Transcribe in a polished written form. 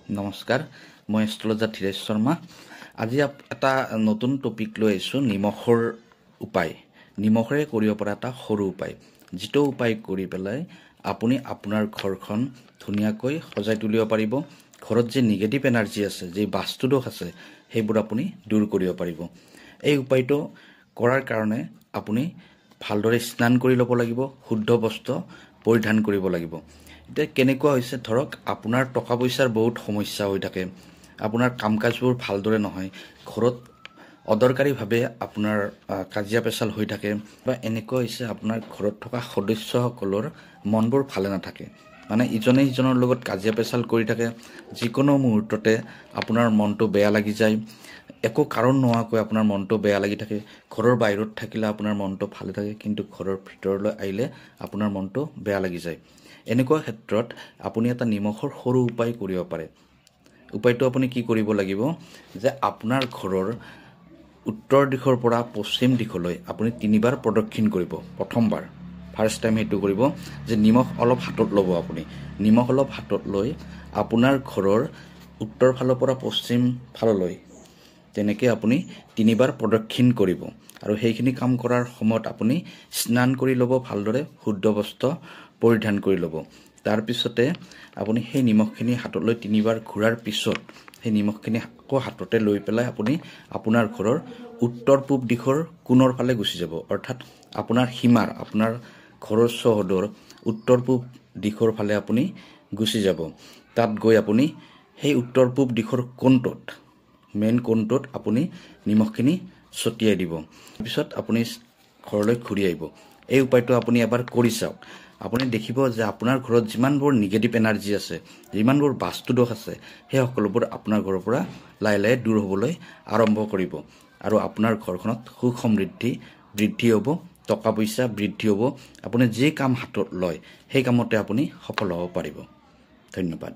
নমস্কাৰ, মই এষ্ট্ৰলজাৰ ধীৰেশ শৰ্মা। আজি এটা নতুন টপিক লৈ আহিছোঁ, নিমখৰ উপায়। নিমখেৰে কৰিব পৰা এটা সৰু উপায়, যিটো উপায় কৰি পেলাই আপুনি আপোনাৰ ঘৰখন ধুনীয়াকৈ সজাই তুলিব পাৰিব। ঘৰত যে নিগেটিভ এনাৰ্জি আছে, যে বাস্তুদোষ আছে, সেইবোৰ আপুনি দূৰ কৰিব পাৰিব। এই উপায়টো কৰাৰ কাৰণে আপুনি ভালদৰে স্নান কৰি ল'ব লাগিব, শুদ্ধ বস্ত্ৰ পৰিধান কৰিব লাগিব। এতিয়া কেনেকুৱা হৈছে, ধৰক আপোনাৰ টকা পইচাৰ বহুত সমস্যা হৈ থাকে, আপোনাৰ কাম কাজবোৰ ভালদৰে নহয়, ঘৰত অদৰকাৰীভাৱে আপোনাৰ কাজিয়া পেচাল হৈ থাকে, বা এনেকুৱা হৈছে আপোনাৰ ঘৰত থকা সদস্যসকলৰ মনবোৰ ভালে নাথাকে, মানে ইজনে সিজনৰ লগত কাজিয়া পেচাল কৰি থাকে। যিকোনো মুহূৰ্ততে আপোনাৰ মনটো বেয়া লাগি যায়, একো কাৰণ নোহোৱাকৈ আপোনাৰ মনটো বেয়া লাগি থাকে। ঘৰৰ বাহিৰত থাকিলে আপোনাৰ মনটো ভালে থাকে, কিন্তু ঘৰৰ ভিতৰলৈ আহিলে আপোনাৰ মনটো বেয়া লাগি যায়। এনেকুৱা ক্ষেত্ৰত আপুনি এটা নিমখৰ সৰু উপায় কৰিব পাৰে। উপায়টো আপুনি কি কৰিব লাগিব, যে আপোনাৰ ঘৰৰ উত্তৰ দিশৰ পৰা পশ্চিম দিশলৈ আপুনি 3বাৰ প্ৰদক্ষিণ কৰিব। প্ৰথমবাৰ ফাৰ্ষ্ট টাইম সেইটো কৰিব, যে নিমখ অলপ হাতত ল'ব। আপুনি নিমখ অলপ হাতত লৈ আপোনাৰ ঘৰৰ উত্তৰ ফালৰ পৰা পশ্চিম ফাললৈ তেনেকৈ আপুনি 3বাৰ প্ৰদক্ষিণ কৰিব। আৰু সেইখিনি কাম কৰাৰ সময়ত আপুনি স্নান কৰি ল'ব, ভালদৰে শুদ্ধ বস্ত্ৰ পৰিধান কৰি ল'ব। তাৰপিছতে আপুনি সেই নিমখখিনি হাতলৈ 3বাৰ ঘূৰাৰ পিছত সেই নিমখখিনি আকৌ হাততে লৈ পেলাই আপুনি আপোনাৰ ঘৰৰ উত্তৰ পূব দিশৰ কোণৰ ফালে গুচি যাব। অৰ্থাৎ আপোনাৰ সীমাৰ, আপোনাৰ ঘৰৰ চৌহদৰ উত্তৰ পূব দিশৰ ফালে আপুনি গুচি যাব। তাত গৈ আপুনি সেই উত্তৰ পূব দিশৰ কোণটোত, মেইন কোণটোত আপুনি নিমখখিনি ছটিয়াই দিব। তাৰপিছত আপুনি ঘৰলৈ ঘূৰি আহিব। এই উপায়টো আপুনি এবাৰ কৰি চাওক। আপুনি দেখিব যে আপোনাৰ ঘৰত যিমানবোৰ নিগেটিভ এনাৰ্জি আছে, যিমানবোৰ বাস্তুদোষ আছে, সেই সকলোবোৰ আপোনাৰ ঘৰৰ পৰা লাহে লাহে দূৰ হ'বলৈ আৰম্ভ কৰিব। আৰু আপোনাৰ ঘৰখনত সুখ সমৃদ্ধি বৃদ্ধি হ'ব, টকা পইচা বৃদ্ধি হ'ব। আপুনি যি কাম হাতত লয় সেই কামতে আপুনি সফল হ'ব পাৰিব। ধন্যবাদ।